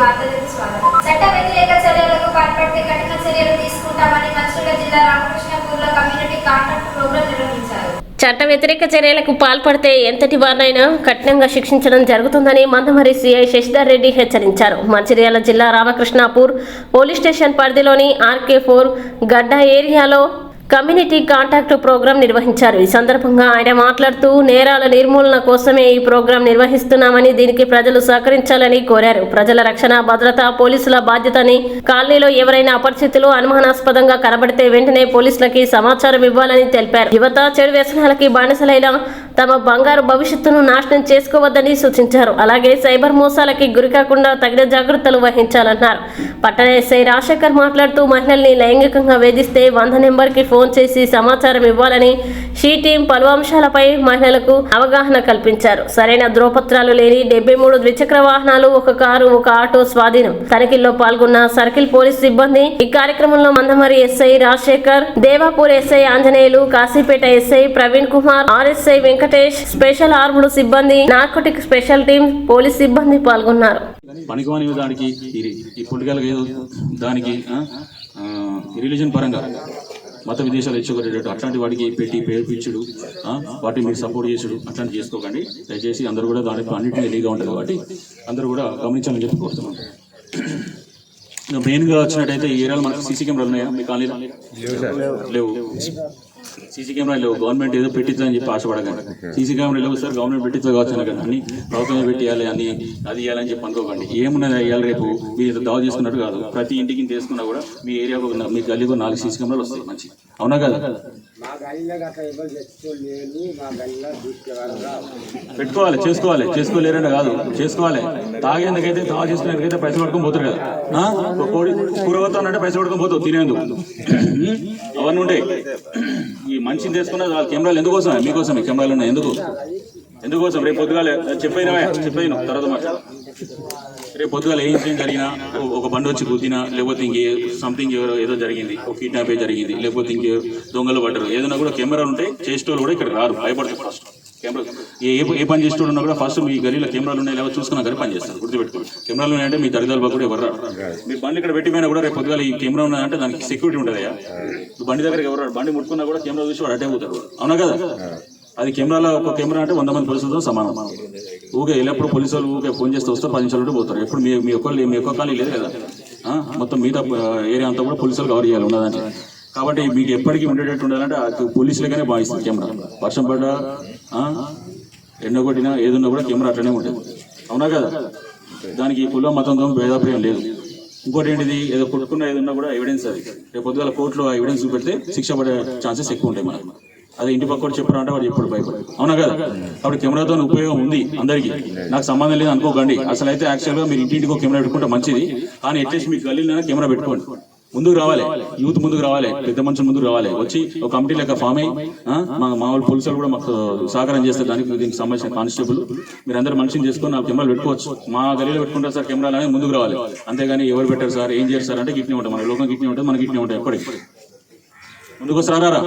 వార్తలకు స్వాగతం. చట్ట వ్యతిరేక చర్యలకు పాల్పడితే కఠిన చర్యలు తీసుకుంటామని మంచిర్యాల జిల్లా రామకృష్ణాపూర్లో కమ్యూనిటీ కాంటాక్ట్ ప్రోగ్రాం నిర్వహించారు. చట్ట వ్యతిరేక చర్యలకు పాల్పడితే ఎంతటి వారినైనా కఠినంగా శిక్షించడం జరుగుతుందని మందమరి సిఐ శశిధర్ రెడ్డి హెచ్చరించారు. మంచిర్యాల జిల్లా రామకృష్ణాపూర్ పోలీస్ స్టేషన్ పరిధిలోని ఆర్కే4 గడ్డ ఏరియాలో కమ్యూనిటీ కాంటాక్ట్ ప్రోగ్రాం నిర్వహించారు. ఈ సందర్భంగా ఆయన మాట్లాడుతూ నేరాల నిర్మూలన కోసమే ఈ ప్రోగ్రాం నిర్వహిస్తున్నామని, దీనికి ప్రజలు సహకరించాలని కోరారు. ప్రజల రక్షణ, భద్రత పోలీసుల బాధ్యతని, కాలనీలో ఎవరైనా అపరిచితులు అనుమానాస్పదంగా కనబడితే వెంటనే పోలీసులకి సమాచారం ఇవ్వాలని తెలిపారు. యువత చెడు వ్యసనాలకి బానిసలైన తమ బంగారు భవిష్యత్తును నాశనం చేసుకోవద్దని సూచించారు. అలాగే సైబర్ మోసాలకి గురికాకుండా తగిన జాగ్రత్తలు వహించాలన్నారు. పట్టణ ఎస్ఐ రాజశేఖర్ మాట్లాడుతూ మహిళల్ని లైంగికంగా వేధిస్తే 100 నెంబర్కి ఫోన్ చేసి సమాచారం ఇవ్వాలని షీ టీం పలు అంశాలపై మహిళలకు అవగాహన కల్పించారు. సరైన ధ్రువపత్రాలు లేని 73 ద్విచక్ర వాహనాలు, 1 కారు, 1 ఆటో స్వాధీనం. తనిఖీల్లో పాల్గొన్న సర్కిల్ పోలీస్ సిబ్బంది. ఈ కార్యక్రమంలో Mandamarri SI Rajasekhar, Devapur SI Anjaneyulu, Kasipet SI Praveen Kumar, RSI Venkatesh, special armed సిబ్బంది, నార్కోటిక్ స్పెషల్ టీం పోలీస్ సిబ్బంది పాల్గొన్నారు. పనికిమాని దానికి ఈ పొలిటికల్ దానికి రిలీజన్ పరంగా మత విదేశాలు ఇచ్చుకునేటట్టు అట్లాంటి వాటికి పెట్టి పేర్పించుడు, వాటిని మీరు సపోర్ట్ చేసుడు అట్లాంటి చేసుకోకండి. దయచేసి అందరూ కూడా దానికి అన్నింటినీ ఎలీగా ఉంటుంది కాబట్టి అందరూ కూడా గమనించాలని చెప్పి కోరుతున్నాను. మెయిన్గా వచ్చినట్టయితే ఈ ఏరియాలో మనకు సీసీ కెమెరాలు ఉన్నాయా? మీ కాలనీలో లేవు. సీసీ కెమెరా లేవు. గవర్నమెంట్ ఏదో పెట్టిందని చెప్పి ఆశపడకండి. సీసీ కెమెరా లేవు సార్, గవర్నమెంట్ పెట్టించా కావచ్చు అనకండి. అన్ని ప్రభుత్వమే పెట్టేయాలి, అన్ని అది ఇవ్వాలని చెప్పి అనుకోకండి. ఏమున్నది ఇవ్వాలి రేపు మీరు దావ చేసుకున్నట్టు కాదు. ప్రతి ఇంటికి తీసుకున్నా కూడా మీ ఏరియాకు మీ గల్లీకు 4 సీసీ కెమెరాలు వస్తాయి. మంచి అవునా కదా? పెట్టుకోవాలి, చేసుకోలేరని కాదు, చేసుకోవాలి. తాగేందుకైతే తాగు చేసుకునేందుకైతే పైసలు పడుకొని పోతారు కదా. కోడి కూరవతో అంటే పైసలు పడుకొని పోతావు తినేందుకు, అవన్నీ ఉంటాయి. ఈ మనిషిని తీసుకున్న వాళ్ళ కెమెరాలు ఎందుకోసమే? మీకోసమే కెమెరాలు ఉన్నాయి. ఎందుకోసం? రేపు పొద్దుగాల చెప్పైన తర్వాత మాట రేపు పొద్దుగాల ఏ ఇన్సిడెంట్ జరిగినా, ఒక బండి వచ్చి గుద్దినా, లేకపోతే ఇంకే సంథింగ్ ఏదో జరిగింది, ఒక కిడ్నాప్ జరిగింది, లేకపోతే ఇంకే దొంగలు పడ్డారు, ఏదైనా కూడా కెమెరాలు ఉంటాయి. చేసేటోళ్ళు కూడా ఇక్కడ రారు, భయపడతారు. ఫస్ట్ కెమెరా ఏ పని చేసేటోళ్ళు ఉన్నా కూడా ఫస్ట్ మీ గలీలో కెమెరాలు ఉన్నాయి లేవో చూసుకున్నా కానీ పని చేస్తారు. గుర్తుపెట్టుకోండి, కెమెరాలు ఉన్నాయంటే మీ దరిదాలు కూడా ఎవరు రారు. మీ బండి ఇక్కడ పెట్టిపోయినా కూడా రేపు పొద్దుగాల ఈ కెమెరా ఉన్నాయంటే దానికి సెక్యూరిటీ ఉంటుందయ్యా. బండి దగ్గరికి ఎవరు రాడు. బండి ముట్టుకున్నా కూడా కెమెరా చూసి వాడు అటే పోతాడు. అవునా కదా? అది కెమెరాలో ఒక కెమెరా అంటే 100 మంది పోలీసులతో సమానం. ఊకే ఎల్లప్పుడు పోలీసు వాళ్ళు ఊకే ఫోన్ చేస్తే వస్తారు, 10 నిమిషాలు పోతారు. ఎప్పుడు మీ ఒక్క ఖాళీ లేదు కదా. మొత్తం మిగతా ఏరియా అంతా కూడా పోలీసులు కవర్ చేయాలి ఉన్నదంటే. కాబట్టి మీకు ఎప్పటికీ ఉండేటట్టు ఉండాలంటే పోలీసులకనే భావిస్తుంది కెమెరా. వర్షం పడ్డా, ఎండ కొట్టినా, ఏదున్నా కూడా కెమెరా అట్లనే ఉంటుంది. అవునా కదా? దానికి కుల మతంతో భేదాభిప్రాయం లేదు. ఇంకోటి ఏంటిది, ఏదో కొట్టుకున్న ఏదన్నా కూడా ఎవిడెన్స్. అది రేపు పొద్దుగాల కోర్టులో ఎవిడెన్స్ చూపెడితే శిక్ష పడే ఛాన్సెస్ ఎక్కువ ఉంటాయి మనకు. అదే ఇంటి పక్కన చెప్పారంటే వాడు ఎప్పుడు భయపడు. అవునా కదా? కాబట్టి కెమెరాతో ఉపయోగం ఉంది అందరికీ. నాకు సంబంధం లేదు అనుకోకండి. అసలు అయితే యాక్చువల్గా మీరు ఇంటింటికి కెమెరా పెట్టుకుంటే మంచిది. కానీ అట్లీస్ట్ మీకు గల్లీలోనే కెమెరా పెట్టుకోండి. ముందుకు రావాలి, యూత్ ముందుకు రావాలి, పెద్ద మనుషులు ముందుకు రావాలి. వచ్చి ఒక కమిటీ లెక్క ఫామ్ అయ్యి మామూలు పోలీసులు కూడా మాకు సహకారం చేస్తారు. దీనికి సంబంధించిన కానిస్టేబుల్ మీరందరూ మనిషిని చేసుకొని 4 కెమెరాలు పెట్టుకోవచ్చు. మా గల్లీలో పెట్టుకుంటారు సార్ కెమెరాలు అనేది ముందుకు రావాలి. అంతేగాని ఎవరు పెట్టారు సార్, ఏం చేస్తారు అంటే గిట్నే ఉంటాయి. మన లోకం గిట్నే ఉంటుంది, మన గిట్నే ఉంటాయి. ఎప్పటికీ ముందుకు వస్తారా?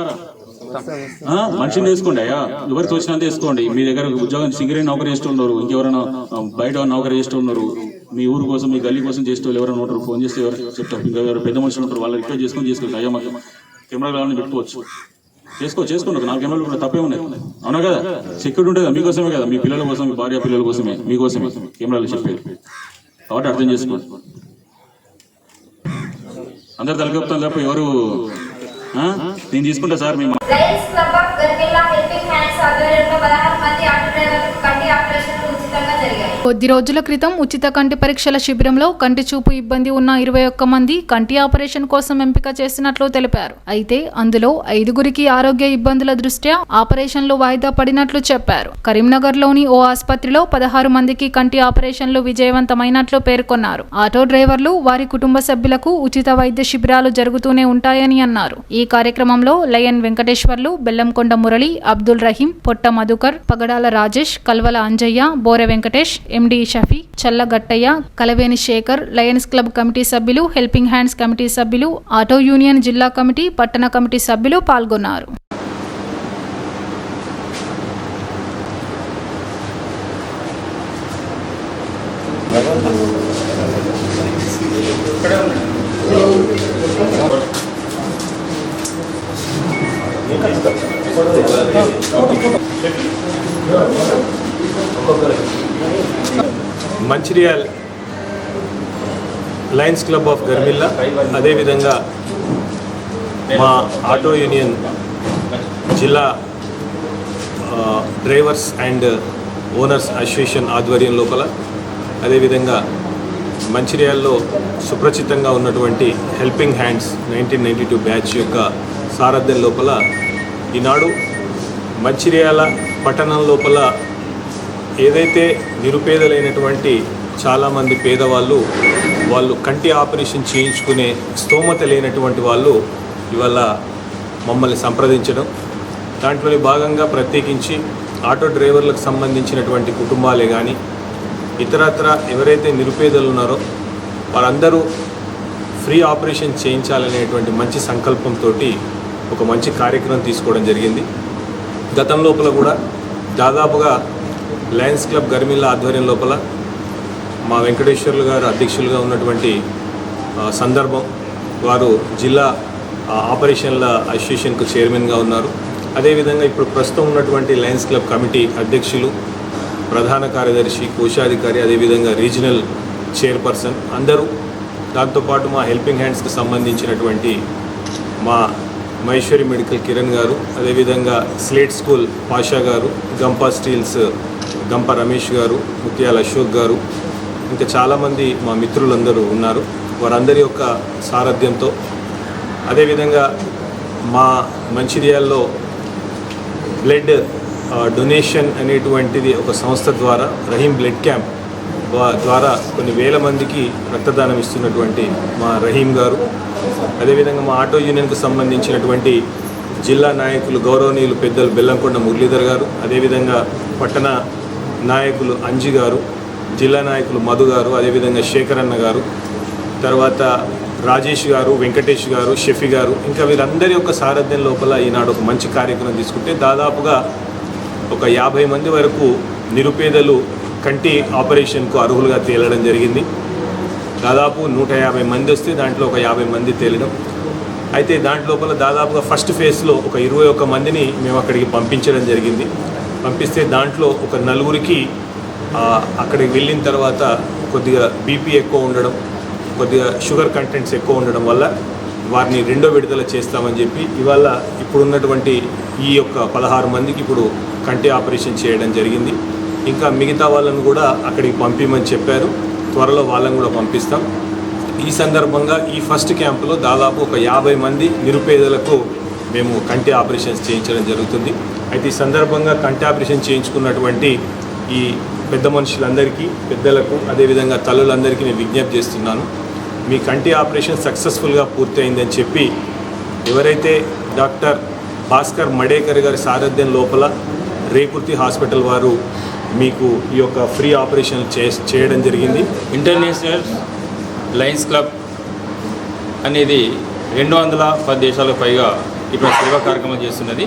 మనిషిని వేసుకోండి అయ్యా, ఎవరికి వచ్చినంత వేసుకోండి. మీ దగ్గర ఉద్యోగం సింగరేణి నౌకరీ చేస్తున్నారు, ఇంకెవరైనా బయట నౌకరీ చేస్తున్నారు, మీ ఊరు కోసం మీ గల్లీ కోసం చేసేవాళ్ళు ఎవరైనా ఉంటారు, ఫోన్ చేస్తే ఎవరు చెప్తారు. ఇంకా ఎవరు పెద్ద మనుషులు ఉంటారు, వాళ్ళు రిక్వెస్ట్ చేసుకోండి. అయ్యా మాకు కెమెరా కావాలని పెట్టుకోవచ్చు. చేసుకోండి. ఒక 4 కెమెరాలు కూడా తప్పే ఉన్నాయి. అవునా కదా? సెక్యూరిటీ ఉంటుంది మీకోసమే కదా, మీ పిల్లల కోసం, మీ భార్య పిల్లల కోసమే, మీకోసమే కెమెరాలు చెప్పేది. కాబట్టి అర్థం చేసుకోండి. అందరు తలకెప్తాను తప్ప ఎవరు నేను తీసుకుంటా సార్. మేము lions club of Gargilla helping hands ఆధ్వర్యంలో 16 మంది ఆటో డ్రైవర్లకు కంటి ఆపరేషన్లు ఉచితంగా జరిగాయి. కొద్ది రోజుల క్రితం ఉచిత కంటి పరీక్షల శిబిరంలో కంటి చూపు ఇబ్బంది ఉన్న 21 మంది కంటి ఆపరేషన్ కోసం ఎంపిక చేసినట్లు తెలిపారు. అయితే అందులో 5గురికి ఆరోగ్య ఇబ్బందుల దృష్ట్యా ఆపరేషన్లు వాయిదా పడినట్లు చెప్పారు. కరీంనగర్లోని ఓ ఆసుపత్రిలో 16 మందికి కంటి ఆపరేషన్లు విజయవంతమైనట్లు పేర్కొన్నారు. ఆటో డ్రైవర్లు, వారి కుటుంబ సభ్యులకు ఉచిత వైద్య శిబిరాలు జరుగుతూనే ఉంటాయని అన్నారు. ఈ కార్యక్రమంలో lion Venkateswarlu, Bellamkonda Murali, Abdul Rahim, Potta Madhukar, Pagadala Rajesh, Kalvala Anjaiah, Bore Venkatesh, MD Shafi, Challagattaiah, Kalaveni Shekar, lions club committee సభ్యులు, హెల్పింగ్ హ్యాండ్స్ కమిటీ సభ్యులు, ఆటో యూనియన్ జిల్లా కమిటీ, పట్టణ కమిటీ సభ్యులు పాల్గొన్నారు. Mancherial lions club of Garmilla, అదేవిధంగా మా ఆటో యూనియన్ జిల్లా డ్రైవర్స్ అండ్ ఓనర్స్ అసోసియేషన్ ఆధ్వర్యం లోపల, అదేవిధంగా మంచిర్యాల్లో సుప్రచితంగా ఉన్నటువంటి హెల్పింగ్ హ్యాండ్స్ 1992 బ్యాచ్ యొక్క సారథ్యం లోపల ఈనాడు మంచిర్యాల పట్టణం లోపల ఏదైతే నిరుపేదలైనటువంటి చాలామంది పేదవాళ్ళు వాళ్ళు కంటి ఆపరేషన్ చేయించుకునే స్తోమత లేనటువంటి వాళ్ళు ఇవాళ మమ్మల్ని సంప్రదించడం, దాంట్లోని భాగంగా ప్రత్యేకించి ఆటో డ్రైవర్లకు సంబంధించినటువంటి కుటుంబాలే కానీ ఇతరత్ర ఎవరైతే నిరుపేదలు ఉన్నారో వారందరూ ఫ్రీ ఆపరేషన్ చేయించాలనేటువంటి మంచి సంకల్పంతో ఒక మంచి కార్యక్రమం తీసుకోవడం జరిగింది. గతం లోపల కూడా దాదాపుగా లయన్స్ క్లబ్ గర్మిల్లా ఆధ్వర్యం లోపల మా వెంకటేశ్వర్లు గారు అధ్యక్షులుగా ఉన్నటువంటి సందర్భం, వారు జిల్లా ఆపరేషన్ల అసోసియేషన్కు చైర్మన్గా ఉన్నారు. అదేవిధంగా ఇప్పుడు ప్రస్తుతం ఉన్నటువంటి లయన్స్ క్లబ్ కమిటీ అధ్యక్షులు, ప్రధాన కార్యదర్శి, కోశాధికారి, అదేవిధంగా రీజనల్ చైర్పర్సన్ అందరూ, దాంతోపాటు మా హెల్పింగ్ హ్యాండ్స్కి సంబంధించినటువంటి మా మహేశ్వరి మెడికల్ కిరణ్ గారు, అదేవిధంగా స్లేట్ స్కూల్ పాషా గారు, గంపా స్టీల్స్ గంప రమేష్ గారు, ముత్యాల అశోక్ గారు, ఇంకా చాలామంది మా మిత్రులందరూ ఉన్నారు. వారందరి యొక్క సారథ్యంతో, అదేవిధంగా మా మంచిర్యాల్లో బ్లడ్ డొనేషన్ అనేటువంటిది ఒక సంస్థ ద్వారా రహీం బ్లడ్ క్యాంప్ ద్వారా కొన్ని వేల మందికి రక్తదానం ఇస్తున్నటువంటి మా రహీం గారు, అదేవిధంగా మా ఆటో యూనియన్కు సంబంధించినటువంటి జిల్లా నాయకులు గౌరవనీయులు పెద్దలు బెల్లంకొండ మురళీధర్ గారు, అదేవిధంగా పట్టణ నాయకులు అంజి గారు, జిల్లా నాయకులు మధు గారు, అదేవిధంగా శేఖర్ అన్న గారు, తర్వాత రాజేష్ గారు, వెంకటేష్ గారు, షఫీ గారు, ఇంకా వీరందరి యొక్క సారథ్యం లోపల ఈనాడు ఒక మంచి కార్యక్రమం తీసుకుంటే దాదాపుగా ఒక 50 మంది వరకు నిరుపేదలు కంటి ఆపరేషన్కు అర్హులుగా తేలడం జరిగింది. దాదాపు 150 మంది వస్తే దాంట్లో ఒక 50 మంది తేలడం. అయితే దాంట్లోపల దాదాపుగా ఫస్ట్ ఫేజ్లో ఒక 21 మందిని మేము అక్కడికి పంపించడం జరిగింది. పంపిస్తే దాంట్లో ఒక 4గురికి అక్కడికి వెళ్ళిన తర్వాత కొద్దిగా బీపీ ఎక్కువ ఉండడం, కొద్దిగా షుగర్ కంటెంట్స్ ఎక్కువ ఉండడం వల్ల వారిని రెండో విడుదల చేస్తామని చెప్పి ఇవాళ ఇప్పుడున్నటువంటి ఈ యొక్క 16 మందికి ఇప్పుడు కంటి ఆపరేషన్ చేయడం జరిగింది. ఇంకా మిగతా వాళ్ళను కూడా అక్కడికి పంపించమని చెప్పారు. త్వరలో వాళ్ళని కూడా పంపిస్తాం. ఈ సందర్భంగా ఈ ఫస్ట్ క్యాంపులో దాదాపు ఒక 50 మంది నిరుపేదలకు మేము కంటి ఆపరేషన్స్ చేయించడం జరుగుతుంది. అయితే ఈ సందర్భంగా కంటి ఆపరేషన్ చేయించుకున్నటువంటి ఈ పెద్ద మనుషులందరికీ, పెద్దలకు, అదేవిధంగా తల్లులందరికీ నేను విజ్ఞప్తి చేస్తున్నాను, మీ కంటి ఆపరేషన్ సక్సెస్ఫుల్గా పూర్తయిందని చెప్పి ఎవరైతే డాక్టర్ భాస్కర్ మడేకర్ గారి సారథ్యం లోపల రేకుర్తి హాస్పిటల్ వారు మీకు ఈ యొక్క ఫ్రీ ఆపరేషన్ చేయడం జరిగింది. ఇంటర్నేషనల్ లయన్స్ క్లబ్ అనేది 210 దేశాలకు పైగా ఇప్పుడు సేవా కార్యక్రమం చేస్తున్నది.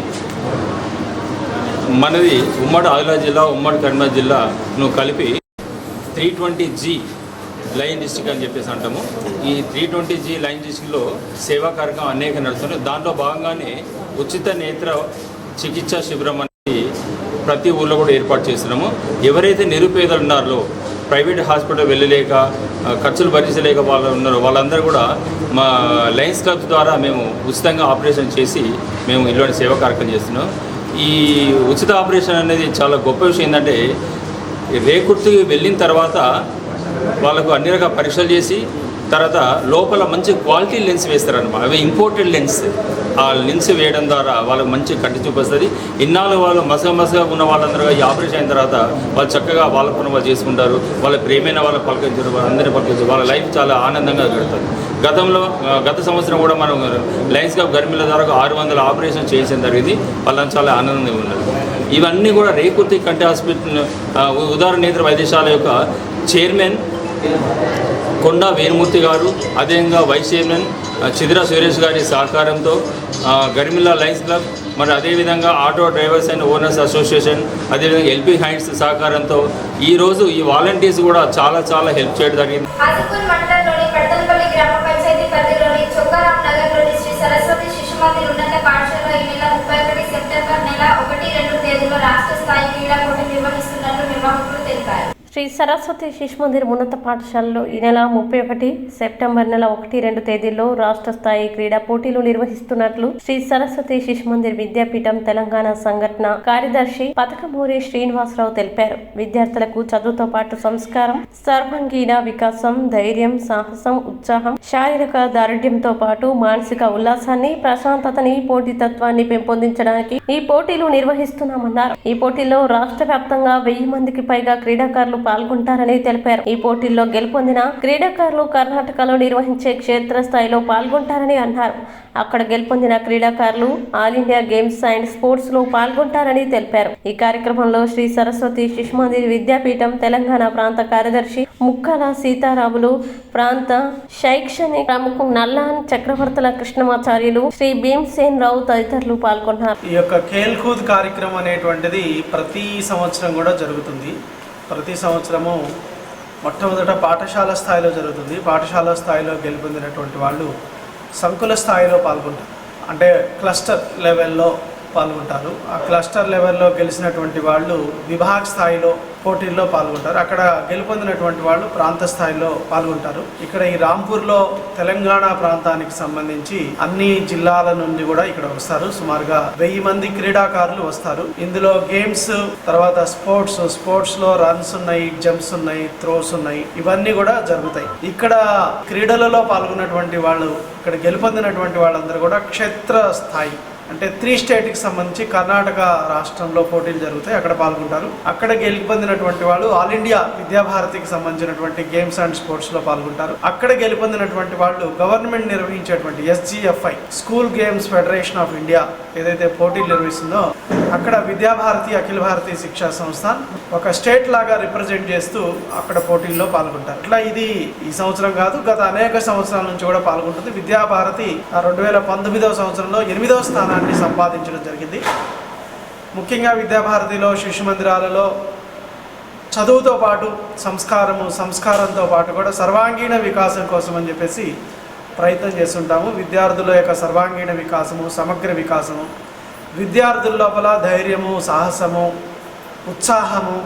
మనది ఉమ్మడి ఆదిలాబాద్ జిల్లా, ఉమ్మడి కరీంనగర్ జిల్లాను కలిపి 320G లైన్ డిస్ట్రిక్ట్ అని చెప్పేసి అంటాము. ఈ 320G లైన్ డిస్ట్రిక్ట్లో సేవా కార్యక్రమం అనేక నడుస్తున్నాయి. దాంట్లో భాగంగానే ఉచిత నేత్ర చికిత్స శిబిరం అనేది ప్రతి ఊళ్ళో కూడా ఏర్పాటు చేస్తున్నాము. ఎవరైతే నిరుపేదలు ఉన్నారో, ప్రైవేట్ హాస్పిటల్ వెళ్ళలేక, ఖర్చులు భరించలేక వాళ్ళు ఉన్నారో వాళ్ళందరూ కూడా మా లయన్స్ క్లబ్స్ ద్వారా మేము ఉచితంగా ఆపరేషన్ చేసి మేము ఇలాంటి సేవా కార్యక్రమం చేస్తున్నాం. ఈ ఉచిత ఆపరేషన్ అనేది చాలా గొప్ప విషయం. ఏంటంటే రేకుర్తికి వెళ్ళిన తర్వాత వాళ్ళకు అన్ని రకాల పరీక్షలు చేసి తర్వాత లోపల మంచి క్వాలిటీ లెన్స్ వేస్తారన్నమాట. అవి ఇంపోర్టెడ్ లెన్స్. ఆ లెన్స్ వేయడం ద్వారా వాళ్ళకి మంచి కంటి చూపు వస్తుంది. ఇన్నాళ్ళు వాళ్ళు మసగా ఉన్న వాళ్ళందరూ ఈ ఆపరేషన్ అయిన తర్వాత వాళ్ళు చక్కగా వాళ్ళ పని వాళ్ళు చేసుకుంటారు. వాళ్ళ ప్రేమైన వాళ్ళ పలకరించారు, వాళ్ళందరినీ పలకరించారు. వాళ్ళ లైఫ్ చాలా ఆనందంగా గడుపుతుంది. గత సంవత్సరం కూడా మనం లయన్స్ క్లబ్ గర్మిల్లా ద్వారా 600 ఆపరేషన్ చేయించడం జరిగింది. వాళ్ళని చాలా ఆనందంగా ఉన్నారు. ఇవన్నీ కూడా రేకుర్తి కంటి హాస్పిటల్ ఉదాహరణ నేత్ర వైద్యశాల యొక్క చైర్మన్ కొండా వేణుమూర్తి గారు, అదేవిధంగా వైస్ చైర్మన్ చిదిరా సురేష్ గారి సహకారంతో గర్మిల్లా లయన్స్ క్లబ్, మరి అదేవిధంగా auto drivers and owners association, అదేవిధంగా ఎల్పీ హ్యాండ్స్ సహకారంతో ఈరోజు ఈ వాలంటీర్స్ కూడా చాలా హెల్ప్ చేయడం జరిగింది. బడతలపల్లి గ్రామ పంచాయతీ పరిధిలోని చొక్కారాం నగర్లోని శ్రీ సరస్వతి శిశు మందిర్ ఉన్నత పాఠశాలలో ఈ నెల 31 సెప్టెంబర్ 1-2 తేదీల్లో రాష్ట్ర స్థాయి క్రీడా పోటీ నిర్వహిస్తున్నట్లు నిర్వాహకులు తెలిపారు. శ్రీ సరస్వతి శిశు మందిర్ ఉన్నత పాఠశాలలో ఈ నెల 31 సెప్టెంబర్ 1-2 తేదీల్లో రాష్ట్ర స్థాయి క్రీడా పోటీలు నిర్వహిస్తున్నట్లు శ్రీ సరస్వతి శిశు మందిర్ విద్యాపీఠం తెలంగాణ సంఘటన కార్యదర్శి పతకమూరి శ్రీనివాసరావు తెలిపారు. విద్యార్థులకు చదువుతో పాటు సంస్కారం, సర్వాంగీణ వికాసం, ధైర్యం, సాహసం, ఉత్సాహం, శారీరక దారుఢ్యంతో పాటు మానసిక ఉల్లాసాన్ని, ప్రశాంతతని, పోటీతత్వాన్ని పెంపొందించడానికి ఈ పోటీలు నిర్వహిస్తున్నామన్నారు. ఈ పోటీల్లో రాష్ట్ర వ్యాప్తంగా 1000 మందికి పైగా క్రీడాకారులు పాల్గొంటారని తెలిపారు. ఈ పోటీల్లో గెలుపొందిన క్రీడాకారులు కర్ణాటకలో నిర్వహించే క్షేత్రస్థాయిలో పాల్గొంటారని అన్నారు. అక్కడ గెలుపొందిన క్రీడాకారులు all India games and sports లో పాల్గొంటారని తెలిపారు. ఈ కార్యక్రమంలో శ్రీ సరస్వతి శిశు మందిర్ విద్యాపీఠం తెలంగాణ ప్రాంత కార్యదర్శి ముక్కల సీతారాములు, ప్రాంత శైక్షణిక ప్రముఖ నల్లాన్ చక్రవర్తుల కృష్ణమాచార్యులు, శ్రీ భీమ్సేన్ రావు తదితరులు పాల్గొన్నారు. ఈ యొక్క ఖేల్ కూద్ కార్యక్రమం అనేటువంటిది ప్రతి సంవత్సరం కూడా జరుగుతుంది. ప్రతి సంవత్సరము మొట్టమొదట పాఠశాల స్థాయిలో జరుగుతుంది. పాఠశాల స్థాయిలో గెలుపొందినటువంటి వాళ్ళు సంకుల స్థాయిలో పాల్గొంటారు, అంటే క్లస్టర్ లెవెల్లో పాల్గొంటారు. ఆ క్లస్టర్ లెవెల్లో గెలిచినటువంటి వాళ్ళు విభాగ స్థాయిలో పోటీల్లో పాల్గొంటారు. అక్కడ గెలుపొందినటువంటి వాళ్ళు ప్రాంత స్థాయిలో పాల్గొంటారు. ఇక్కడ ఈ రాంపూర్లో తెలంగాణ ప్రాంతానికి సంబంధించి అన్ని జిల్లాల నుండి కూడా ఇక్కడ వస్తారు. సుమారుగా 1000 మంది క్రీడాకారులు వస్తారు. ఇందులో గేమ్స్, తర్వాత స్పోర్ట్స్ లో రన్స్ ఉన్నాయి, జంప్స్ ఉన్నాయి, త్రోస్ ఉన్నాయి, ఇవన్నీ కూడా జరుగుతాయి. ఇక్కడ క్రీడలలో పాల్గొన్నటువంటి వాళ్ళు, ఇక్కడ గెలుపొందినటువంటి వాళ్ళందరూ కూడా క్షేత్ర స్థాయి, అంటే 3 స్టేట్కి సంబంధించి కర్ణాటక రాష్ట్రంలో పోటీలు జరుగుతాయి, అక్కడ పాల్గొంటారు. అక్కడ గెలుపొందినటువంటి వాళ్ళు ఆల్ ఇండియా విద్యాభారతికి సంబంధించినటువంటి గేమ్స్ అండ్ స్పోర్ట్స్లో పాల్గొంటారు. అక్కడ గెలుపొందినటువంటి వాళ్ళు గవర్నమెంట్ నిర్వహించేటువంటి SGFI school games federation of India ఏదైతే పోటీలు నిర్వహిస్తుందో అక్కడ విద్యాభారతి అఖిల భారతీయ శిక్షా సంస్థ ఒక స్టేట్ లాగా రిప్రజెంట్ చేస్తూ అక్కడ పోటీల్లో పాల్గొంటారు. ఇట్లా ఇది ఈ సంవత్సరం కాదు, గత అనేక సంవత్సరాల నుంచి కూడా పాల్గొంటుంది. విద్యాభారతి 2019వ సంవత్సరంలో 8వ స్థానాన్ని సంపాదించడం జరిగింది. ముఖ్యంగా విద్యాభారతిలో శిశు మందిరాలలో చదువుతో పాటు సంస్కారంతో పాటు కూడా సర్వాంగీణ వికాసం కోసం అని చెప్పేసి ప్రయత్నం చేస్తుంటాము. విద్యార్థుల యొక్క సర్వాంగీణ వికాసము, సమగ్ర వికాసము, విద్యార్థుల లోపల ధైర్యము, సాహసము, ఉత్సాహము,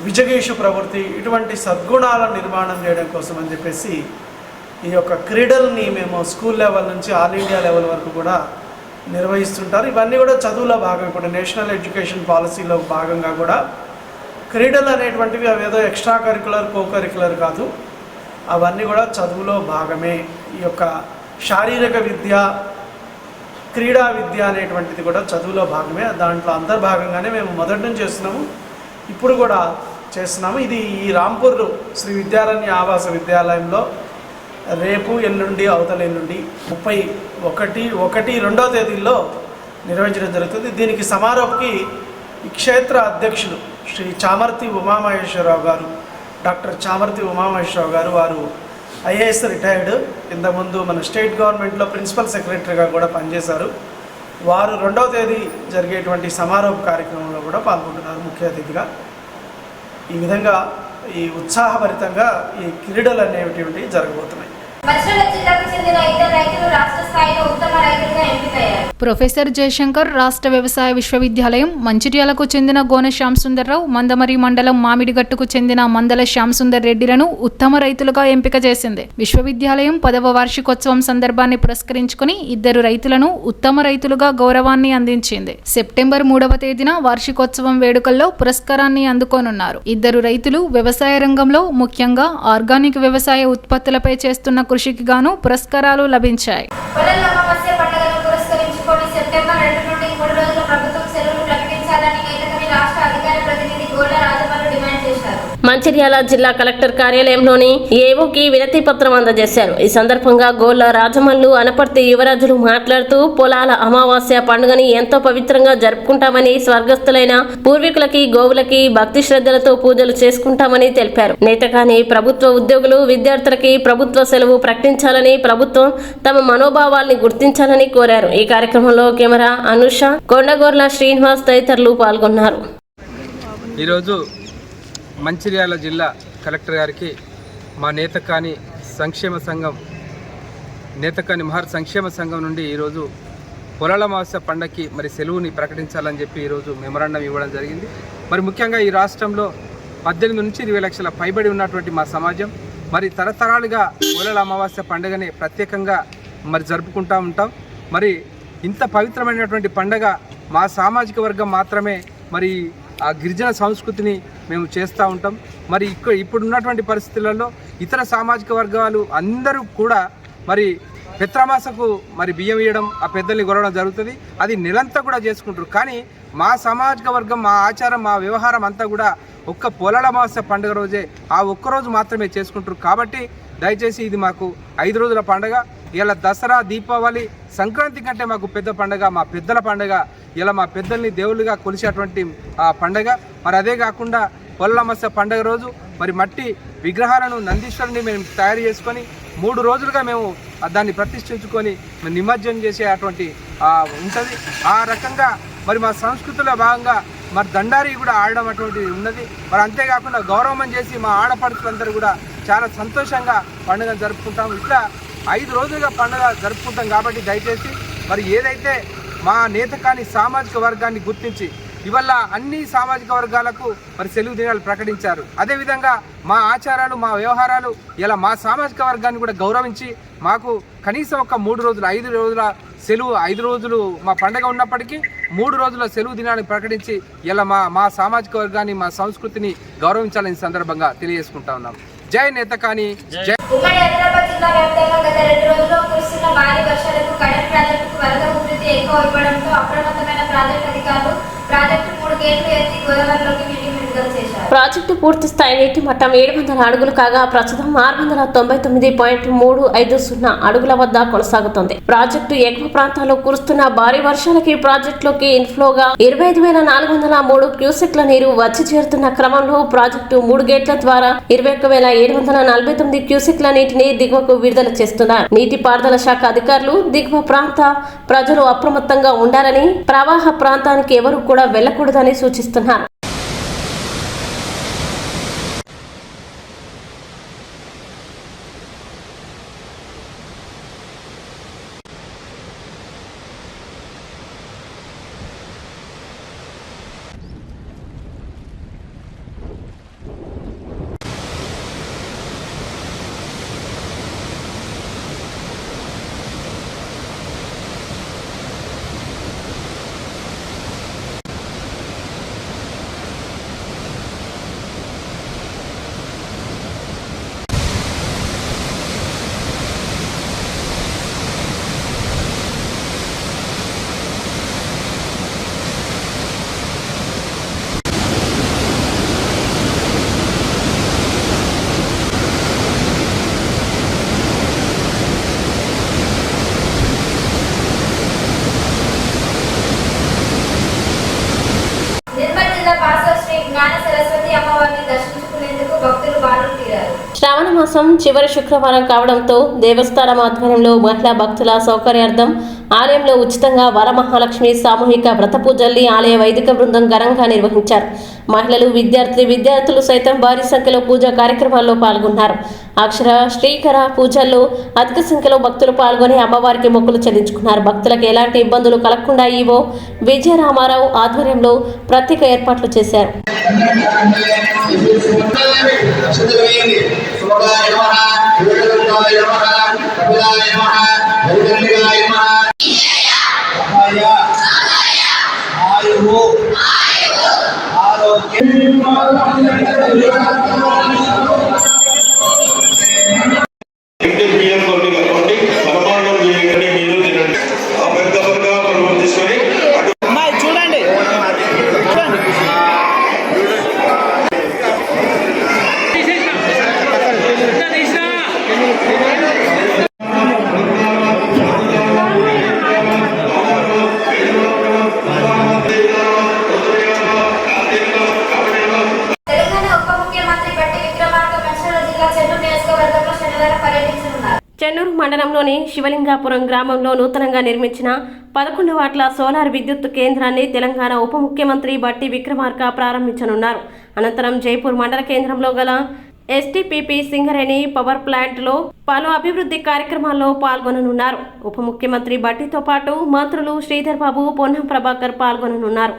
విజగేషు ప్రవృత్తి, ఇటువంటి సద్గుణాల నిర్మాణం చేయడం కోసం అని చెప్పేసి ఈ యొక్క క్రీడల్ని మేము స్కూల్ లెవెల్ నుంచి ఆల్ ఇండియా లెవెల్ వరకు కూడా నిర్వహిస్తుంటారు. ఇవన్నీ కూడా చదువులో భాగం. ఇప్పుడు నేషనల్ ఎడ్యుకేషన్ పాలసీలో భాగంగా కూడా క్రీడలు అనేటువంటివి అవేదో ఎక్స్ట్రా కరికులర్, కో-కరికులర్ కాదు, అవన్నీ కూడా చదువులో భాగమే. ఈ యొక్క శారీరక విద్య, క్రీడా విద్య అనేటువంటిది కూడా చదువులో భాగమే. దాంట్లో అంతర్భాగంగానే మేము మొదటి నుంచి చేస్తున్నాము, ఇప్పుడు కూడా చేస్తున్నాము. ఇది ఈ రాంపూర్ శ్రీ విద్యారణ్య ఆవాస విద్యాలయంలో రేపు, ఎల్లుండి, అవతల ఎల్లుండి 31-2వ తేదీల్లో నిర్వహించడం జరుగుతుంది. దీనికి సమారోహకి ఈ క్షేత్ర అధ్యక్షులు శ్రీ చామర్తి ఉమామహేశ్వరరావు గారు, డాక్టర్ చామర్తి ఉమామహేశ్వరరావు గారు, వారు IAS రిటైర్డ్, ఇంతకుముందు మన స్టేట్ గవర్నమెంట్లో ప్రిన్సిపల్ సెక్రటరీగా కూడా పనిచేశారు. వారు 2వ తేదీ జరిగేటువంటి సమారోహ కార్యక్రమంలో కూడా పాల్గొంటున్నారు ముఖ్య అతిథిగా. ఈ విధంగా ఈ ఉత్సాహభరితంగా ఈ క్రీడలు అనేటువంటివి జరగబోతున్నాయి. మంచిర్యాల జిల్లాకు చెందిన 2 రైతులు రాష్ట్ర స్థాయిలో ఉత్తమ రైతులుగా ఎంపికయ్యారు. ప్రొఫెసర్ జయశంకర్ రాష్ట్ర వ్యవసాయ విశ్వవిద్యాలయం, మంచిర్యాలకు చెందిన గోనె శ్యాంసుందర్రావు, మందమరి మండలం మామిడిగట్టుకు చెందిన మందల శ్యాంసుందర్ రెడ్డిలను ఉత్తమ రైతులుగా ఎంపిక చేసింది. విశ్వవిద్యాలయం 10వ వార్షికోత్సవం సందర్భాన్ని పురస్కరించుకుని 2 రైతులను ఉత్తమ రైతులుగా గౌరవాన్ని అందించింది. సెప్టెంబర్ 3వ తేదీన వార్షికోత్సవం వేడుకల్లో పురస్కారాన్ని అందుకోనున్నారు. 2 రైతులు వ్యవసాయ రంగంలో ముఖ్యంగా ఆర్గానిక్ వ్యవసాయ ఉత్పత్తులపై చేస్తున్న కృషికి గాను పురస్కారాలు లభించాయి. సెప్టెంబర్ 2 నుండి 3 రోజుల ప్రభుత్వం సెలవులు ప్రకటించాలని నేతకని రాష్ట్ర అధికార ప్రతినిధి గోళ్ళ రాజమల్లు డిమాండ్ చేశారు. మంచిర్యాల జిల్లా కలెక్టర్ కార్యాలయంలోని ఏవోకి వినతి పత్రం అందజేశారు. ఈ సందర్భంగా గోళ్ళ రాజమల్లు అనపర్తి యువరాజులు మాట్లాడుతూ పొలాల అమావాస్య పండుగని ఎంతో పవిత్రంగా జరుపుకుంటామని, స్వర్గస్థులైన పూర్వీకులకి, గోవులకి భక్తి శ్రద్ధలతో పూజలు చేసుకుంటామని తెలిపారు. నేతకాని ప్రభుత్వ ఉద్యోగులు, విద్యార్థులకి ప్రభుత్వ సెలవు ప్రకటించాలని, ప్రభుత్వం తమ మనోభావాల్ని గుర్తించాలని కోరారు. ఈ కార్యక్రమంలో కెమెరా అనుష, కొండగోర్ల శ్రీనివాస్ తదితరులు పాల్గొన్నారు. ఈరోజు మంచిర్యాల జిల్లా కలెక్టర్ గారికి మా నేతకాని సంక్షేమ సంఘం నేతకాని మహర్ సంక్షేమ సంఘం నుండి ఈరోజు పొలాల అమావాస్య పండగకి మరి సెలవుని ప్రకటించాలని చెప్పి ఈరోజు మెమరాండం ఇవ్వడం జరిగింది. మరి ముఖ్యంగా ఈ రాష్ట్రంలో 18 నుంచి 20 లక్షల పైబడి ఉన్నటువంటి మా సమాజం మరి తరతరాలుగా పొలాల అమావాస్య పండుగని ప్రత్యేకంగా మరి జరుపుకుంటూ ఉంటాం. మరి ఇంత పవిత్రమైనటువంటి పండగ మా సామాజిక వర్గం మాత్రమే మరి ఆ గిరిజన సంస్కృతిని మేము చేస్తూ ఉంటాం. మరి ఇప్పుడున్నటువంటి పరిస్థితులలో ఇతర సామాజిక వర్గాలు అందరూ కూడా మరి పెత్రమాసకు మరి బియ్యం ఇవ్వడం, ఆ పెద్దల్ని కొరవడం జరుగుతుంది. అది నెలంతా కూడా చేసుకుంటారు. కానీ మా సామాజిక వర్గం, మా ఆచారం, మా వ్యవహారం అంతా కూడా ఒక్క పొలాల అమావాస్య పండుగ రోజే, ఆ ఒక్కరోజు మాత్రమే చేసుకుంటారు. కాబట్టి దయచేసి ఇది మాకు 5 రోజుల పండుగ. ఇలా దసరా, దీపావళి, సంక్రాంతి కంటే మాకు పెద్ద పండుగ మా పెద్దల పండుగ. ఇలా మా పెద్దల్ని దేవుళ్ళుగా కొలిచేటువంటి ఆ పండుగ. మరి అదే కాకుండా పొలాల అమావాస్య పండుగ రోజు మరి మట్టి విగ్రహాలను నందీశ్వరుని మేము తయారు చేసుకొని 3 రోజులుగా మేము దాన్ని ప్రతిష్ఠించుకొని నిమజ్జనం చేసే అటువంటి ఉంటుంది. ఆ రకంగా మరి మా సంస్కృతిలో భాగంగా మరి దండారి కూడా ఆడడం అటువంటిది ఉన్నది. మరి అంతేకాకుండా గౌరవం చేసి మా ఆడపడుచులందరూ కూడా చాలా సంతోషంగా పండుగ జరుపుకుంటాం. ఇట్లా 5 రోజులుగా పండుగ జరుపుకుంటాం. కాబట్టి దయచేసి మరి ఏదైతే మా నేతకాని సామాజిక వర్గాన్ని గుర్తించి ఇవల్ల అన్ని సామాజిక వర్గాలకు మరి సెలవు దినాలు ప్రకటించారు. అదేవిధంగా మా ఆచారాలు, మా వ్యవహారాలు ఇలా మా సామాజిక వర్గాన్ని కూడా గౌరవించి మాకు కనీసం ఒక 3 రోజులు 5 రోజుల సెలవు, 5 రోజులు మా పండుగ ఉన్నప్పటికీ 3 రోజుల సెలవు దినాన్ని ప్రకటించి ఇలా మా సామాజిక వర్గాన్ని, మా సంస్కృతిని గౌరవించాలని సందర్భంగా తెలియజేసుకుంటా ఉన్నాం. జై నేతకాని, జై. ఉమ్మడి ఆదిలాబాద్ జిల్లా వ్యాప్తంగా గత 2 రోజుల్లో కురుస్తున్న భారీ వర్షాలకు కడెం ప్రాజెక్టుకు వరద ఉధృతి ఎక్కువ ఇవ్వడంతో అప్రమత్తమైన ప్రాజెక్టు అధికారులు ప్రాజెక్టు 3 గేట్లు ఎత్తి గోదావరిలోకి నీటిని విడుదల చేశారు. ప్రాజెక్టు పూర్తి స్థాయి నీటి మట్టం 700 అడుగులు కాగా ప్రస్తుతం 699.350 అడుగుల వద్ద కొనసాగుతుంది. ప్రాజెక్టు ఎగువ ప్రాంతాల్లో కురుస్తున్న భారీ వర్షాలకి ప్రాజెక్టులోకి ఇన్ఫ్లోగా 25,403 క్యూసెక్ల నీరు వచ్చి చేరుతున్న క్రమంలో ప్రాజెక్టు 3 గేట్ల ద్వారా 21,749 క్యూసెక్ల నీటిని దిగువకు విడుదల చేస్తున్నారు. నీటిపారుదల శాఖ అధికారులు దిగువ ప్రాంత ప్రజలు అప్రమత్తంగా ఉండాలని, ప్రవాహ ప్రాంతానికి ఎవరు కూడా వెళ్లకూడదని సూచిస్తున్నారు. శ్రావణ మాసం చివరి శుక్రవారం కావడంతో దేవస్థానం ఆధ్వర్యంలో మహిళా భక్తుల సౌకర్యార్థం ఆలయంలో ఉచితంగా వరమహాలక్ష్మి సామూహిక వ్రత పూజల్ని ఆలయ వైదిక బృందం ఘనంగా నిర్వహించారు. మహిళలు, విద్యార్థులు సైతం భారీ సంఖ్యలో పూజా కార్యక్రమాల్లో పాల్గొన్నారు. అక్షర శ్రీకర పూజల్లో అధిక సంఖ్యలో భక్తులు పాల్గొని అమ్మవారికి మొక్కులు చెల్లించుకున్నారు. భక్తులకు ఎలాంటి ఇబ్బందులు కలగకుండా ఈవో విజయరామారావు ఆధ్వర్యంలో ప్రత్యేక ఏర్పాట్లు చేశారు. చెన్నూరు మండలంలోని శివలింగాపురం గ్రామంలో నూతనంగా నిర్మించిన 11 వాట్ల సోలార్ విద్యుత్ కేంద్రాన్ని తెలంగాణ ఉప ముఖ్యమంత్రి బట్టి విక్రమార్క ప్రారంభించనున్నారు. అనంతరం జైపూర్ మండల కేంద్రంలో గల ఎస్టీపీపీ సింగరేణి పవర్ ప్లాంట్లో పలు అభివృద్ధి కార్యక్రమాల్లో పాల్గొననున్నారు. ఉప ముఖ్యమంత్రి బట్టితో పాటు మంత్రులు శ్రీధర్ బాబు, పొన్నం ప్రభాకర్ పాల్గొననున్నారు.